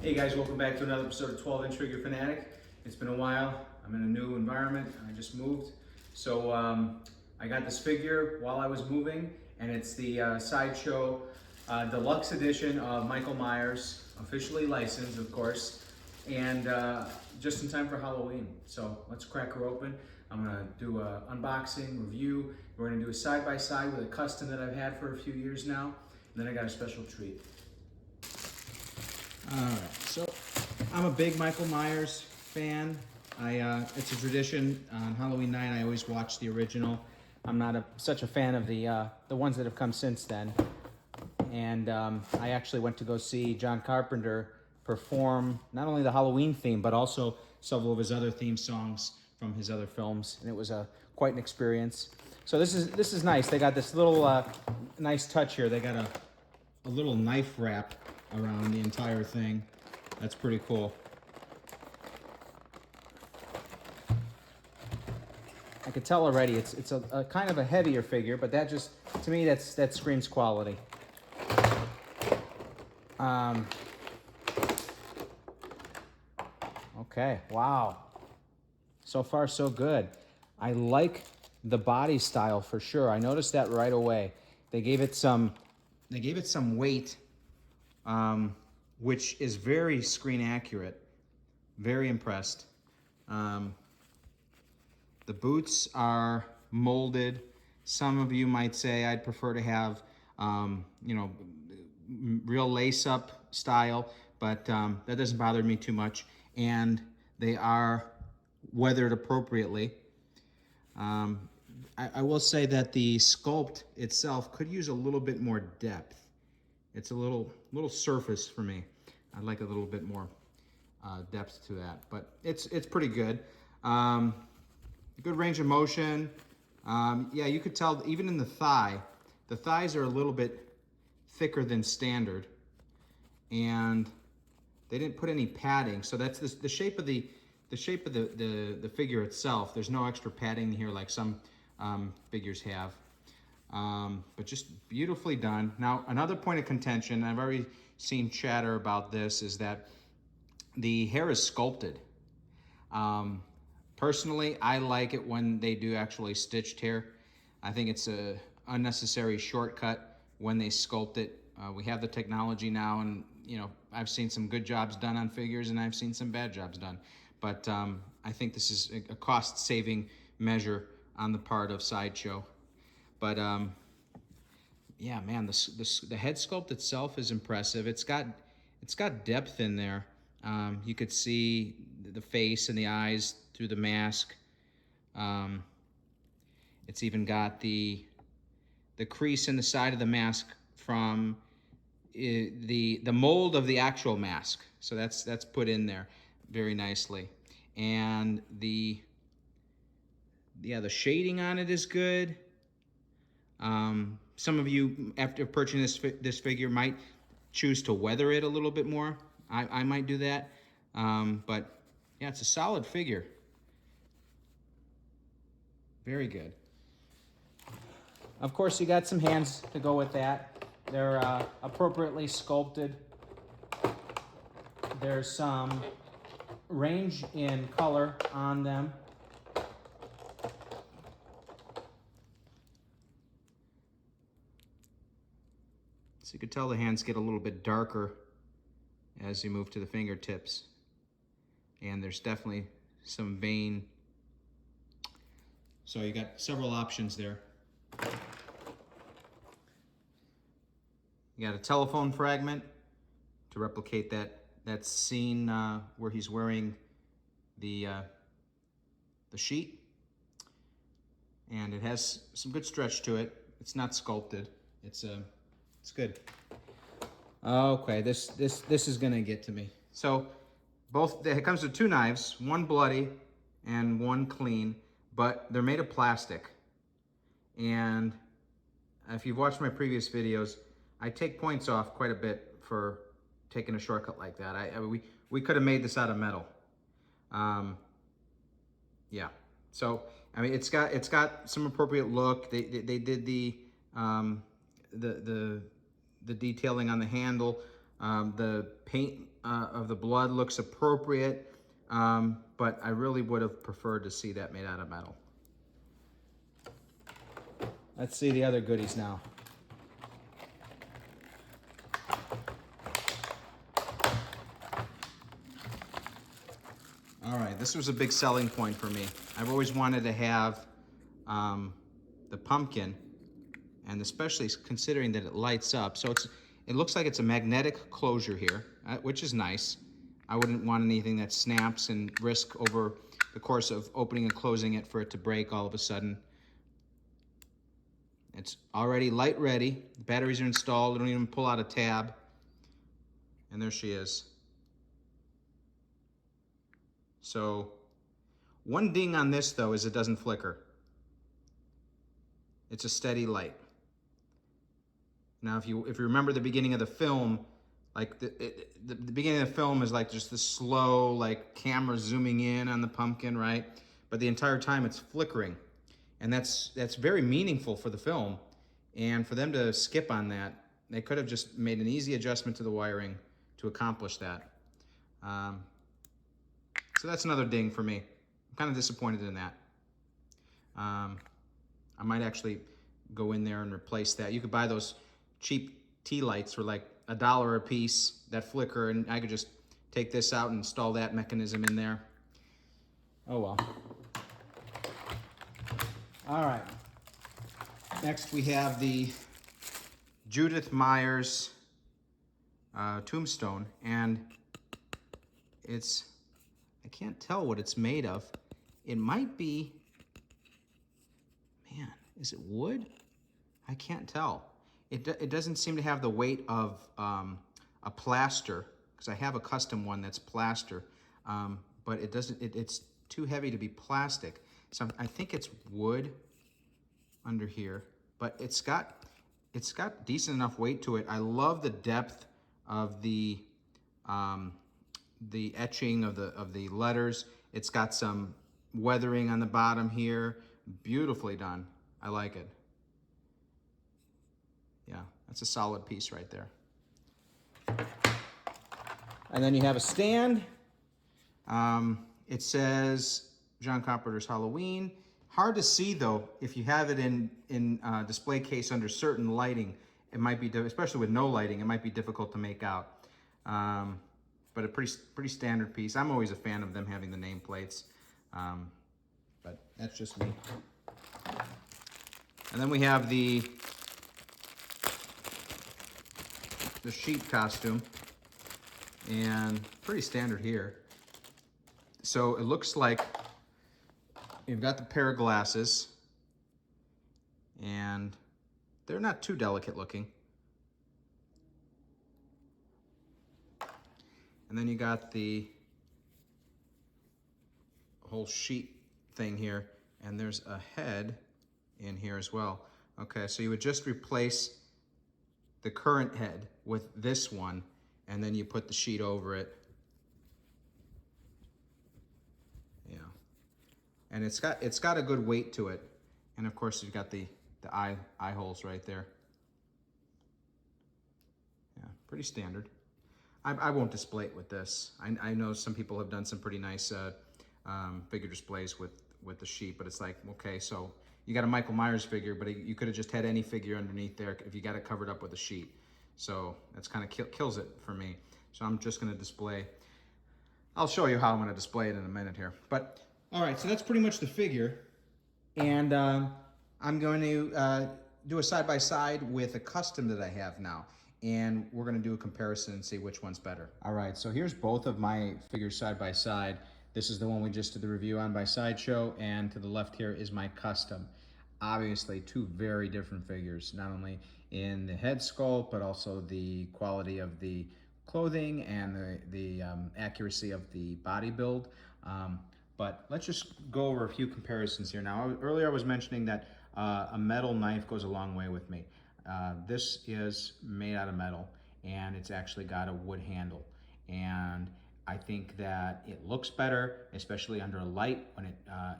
Hey guys, welcome back to another episode of 12-inch Figure Fanatic. It's been a while. I'm in a new environment. I just moved. So I got this figure while I was moving, and it's the Sideshow Deluxe Edition of Michael Myers, officially licensed, of course, and just in time for Halloween. So let's crack her open. I'm gonna do an unboxing, review. We're gonna do a side-by-side with a custom that I've had for a few years now. And then I got a special treat. All right, so I'm a big Michael Myers fan. It's a tradition on Halloween night. I always watch the original. I'm not such a fan of the ones that have come since then. And I actually went to go see John Carpenter perform not only the Halloween theme, but also several of his other theme songs from his other films, and it was quite an experience. So this is nice. They got this little nice touch here. They got a little knife wrap around the entire thing. That's pretty cool. I could tell already it's a kind of a heavier figure, but that just, to me, that screams quality. Okay, wow. So far, so good. I like the body style for sure. I noticed that right away. They gave it some weight, which is very screen accurate. Very impressed. The boots are molded. Some of you might say I'd prefer to have, real lace-up style, but that doesn't bother me too much. And they are weathered appropriately. I will say that the sculpt itself could use a little bit more depth. It's a little surface for me. I'd like a little bit more depth to that, but it's pretty good. Good range of motion. Yeah, you could tell even in the thighs are a little bit thicker than standard, and they didn't put any padding. So that's the shape of the figure itself. There's no extra padding here like some figures have. But just beautifully done. Now, another point of contention, I've already seen chatter about this, is that the hair is sculpted. Personally, I like it when they do actually stitched hair. I think it's a unnecessary shortcut when they sculpt it. We have the technology now, and I've seen some good jobs done on figures, and I've seen some bad jobs done. But I think this is a cost-saving measure on the part of Sideshow. But yeah, man, the head sculpt itself is impressive. It's got depth in there. You could see the face and the eyes through the mask. It's even got the crease in the side of the mask from the mold of the actual mask. So that's put in there very nicely. And the shading on it is good. Some of you, after purchasing this figure, might choose to weather it a little bit more. I might do that. But yeah, it's a solid figure. Very good. Of course, you got some hands to go with that. They're appropriately sculpted. There's some range in color on them. So you could tell the hands get a little bit darker as you move to the fingertips. And there's definitely some vein. So you got several options there. You got a telephone fragment to replicate that scene where he's wearing the sheet. And it has some good stretch to it. It's not sculpted. It's good. Okay, this is gonna get to me. So it comes with two knives, one bloody and one clean, but they're made of plastic. And if you've watched my previous videos, I take points off quite a bit for taking a shortcut like that. We could have made this out of metal. Yeah. So I mean, it's got some appropriate look. They did the detailing on the handle The paint of the blood looks appropriate, but I really would have preferred to see that made out of metal. Let's see the other goodies now. All right, this was a big selling point for me. I've always wanted to have the pumpkin, and especially considering that it lights up. So it looks like it's a magnetic closure here, which is nice. I wouldn't want anything that snaps and risk over the course of opening and closing it for it to break all of a sudden. It's already light ready. The batteries are installed. I don't even pull out a tab. And there she is. So one ding on this though is it doesn't flicker. It's a steady light. Now if you remember the beginning of the film, like the beginning of the film is like just this slow like camera zooming in on the pumpkin, right? But the entire time it's flickering. And that's very meaningful for the film. And for them to skip on that, they could have just made an easy adjustment to the wiring to accomplish that. So that's another ding for me. I'm kind of disappointed in that. I might actually go in there and replace that. You could buy those cheap tea lights for like $1 a piece that flicker, and I could just take this out and install that mechanism in there. Oh well. All right. Next we have the Judith Myers tombstone, and I can't tell what it's made of. It might be, man, is it wood? I can't tell. It doesn't seem to have the weight of a plaster, because I have a custom one that's plaster, but it doesn't. It's too heavy to be plastic. So I think it's wood under here, but it's got decent enough weight to it. I love the depth of the etching of the letters. It's got some weathering on the bottom here. Beautifully done. I like it. Yeah, that's a solid piece right there. And then you have a stand. It says John Carpenter's Halloween. Hard to see though if you have it in display case under certain lighting. It might be, especially with no lighting, it might be difficult to make out. But a pretty standard piece. I'm always a fan of them having the nameplates, but that's just me. And then we have the sheep costume, and pretty standard here. So it looks like you've got the pair of glasses, and they're not too delicate looking. And then you got the whole sheet thing here, and there's a head in here as well. Okay, so you would just replace the current head with this one, and then you put the sheet over it. Yeah, and it's got a good weight to it, and of course you've got the eye holes right there. Yeah, pretty standard. I won't display it with this. I know some people have done some pretty nice figure displays with the sheet, but it's like, okay, so you got a Michael Myers figure, but you could have just had any figure underneath there if you got it covered up with a sheet. So that's kind of kills it for me. So I'm just going to display. I'll show you how I'm going to display it in a minute here. But all right, so that's pretty much the figure, and I'm going to do a side-by-side with a custom that I have now. And we're gonna do a comparison and see which one's better. All right, so here's both of my figures side by side. This is the one we just did the review on by Sideshow, and to the left here is my custom. Obviously, two very different figures, not only in the head sculpt, but also the quality of the clothing and the accuracy of the body build. But let's just go over a few comparisons here. Now, earlier I was mentioning that a metal knife goes a long way with me. This is made out of metal, and it's actually got a wood handle, and I think that it looks better, especially under a light when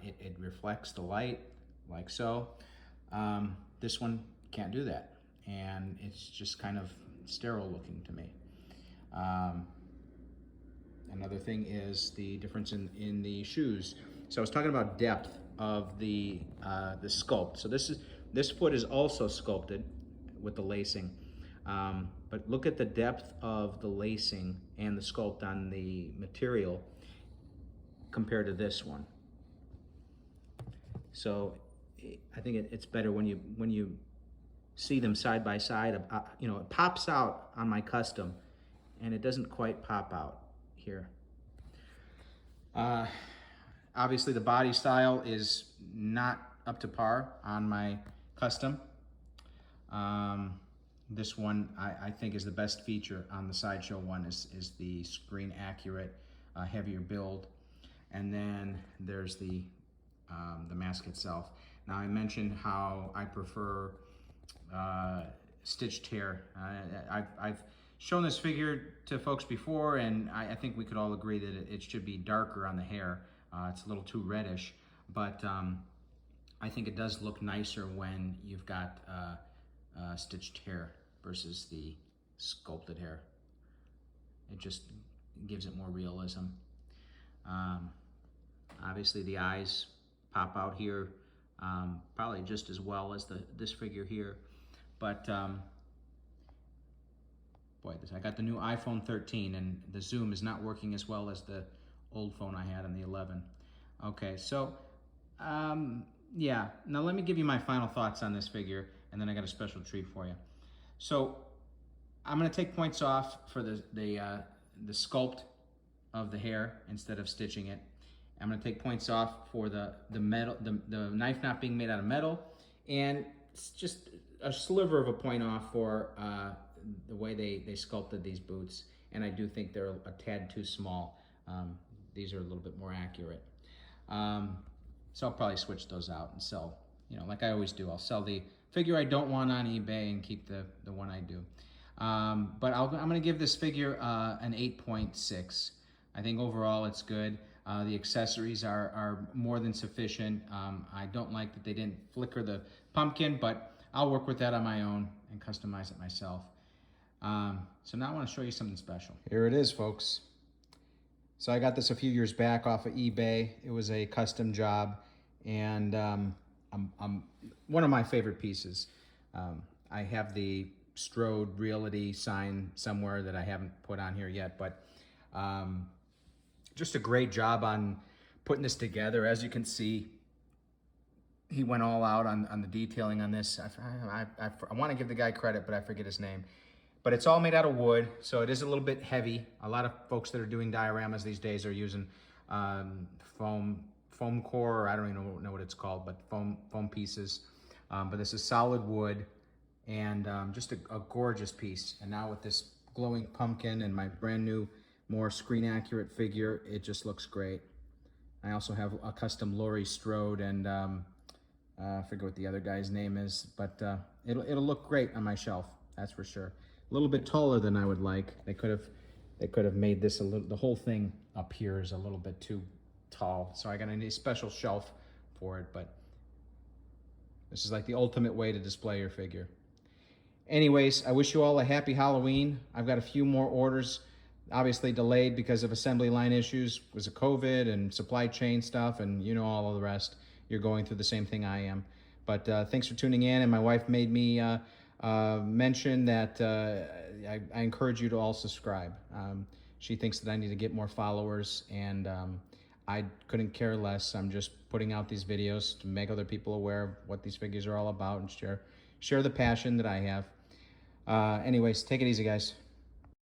it reflects the light like so. This one can't do that, and it's just kind of sterile looking to me. Another thing is the difference in the shoes. So I was talking about depth of the sculpt. So this foot is also sculpted with the lacing. But look at the depth of the lacing and the sculpt on the material compared to this one. So I think it's better when you see them side by side. You know, it pops out on my custom, and it doesn't quite pop out here. Obviously, the body style is not up to par on my custom. This one I think is the best feature on the Sideshow one is the screen accurate, heavier build, and then there's the mask itself. Now I mentioned how I prefer stitched hair. I've shown this figure to folks before, and I think we could all agree that it should be darker on the hair. It's a little too reddish, but I think it does look nicer when you've got stitched hair versus the sculpted hair. It just gives it more realism. Obviously the eyes pop out here probably just as well as this figure here, but boy, I got the new iPhone 13 and the zoom is not working as well as the old phone I had on the 11. Okay, so yeah, now let me give you my final thoughts on this figure, and then I got a special treat for you. So I'm gonna take points off for the sculpt of the hair instead of stitching it. I'm gonna take points off for the metal, the knife not being made out of metal, and it's just a sliver of a point off for the way they sculpted these boots. And I do think they're a tad too small. These are a little bit more accurate. So I'll probably switch those out and sell, you know, like I always do. I'll sell the figure I don't want on eBay and keep the one I do. But I'm gonna give this figure an 8.6. I think overall it's good. The accessories are more than sufficient. I don't like that they didn't flicker the pumpkin, but I'll work with that on my own and customize it myself. So now I want to show you something special. Here it is, folks. So I got this a few years back off of eBay. It was a custom job, and I'm one of my favorite pieces. I have the Strode Realty sign somewhere that I haven't put on here yet, but just a great job on putting this together. As you can see, he went all out on the detailing on this. I want to give the guy credit, but I forget his name. But it's all made out of wood, so it is a little bit heavy. A lot of folks that are doing dioramas these days are using foam core, or I don't even know what it's called, but foam pieces. But this is solid wood, and just a gorgeous piece. And now with this glowing pumpkin and my brand new, more screen accurate figure, it just looks great. I also have a custom Laurie Strode, and I forget what the other guy's name is, but it'll look great on my shelf, that's for sure. A little bit taller than I would like. They could have made this the whole thing up here is a little bit too tall, so I got a special shelf for it. But this is like the ultimate way to display your figure. Anyways, I wish you all a happy Halloween. I've got a few more orders, obviously delayed because of assembly line issues, because of COVID and supply chain stuff, and you know all of the rest. You're going through the same thing I am. But thanks for tuning in, and my wife made me mention that I encourage you to all subscribe. She thinks that I need to get more followers, and I couldn't care less. I'm just putting out these videos to make other people aware of what these figures are all about and share the passion that I have. Anyways, take it easy, guys.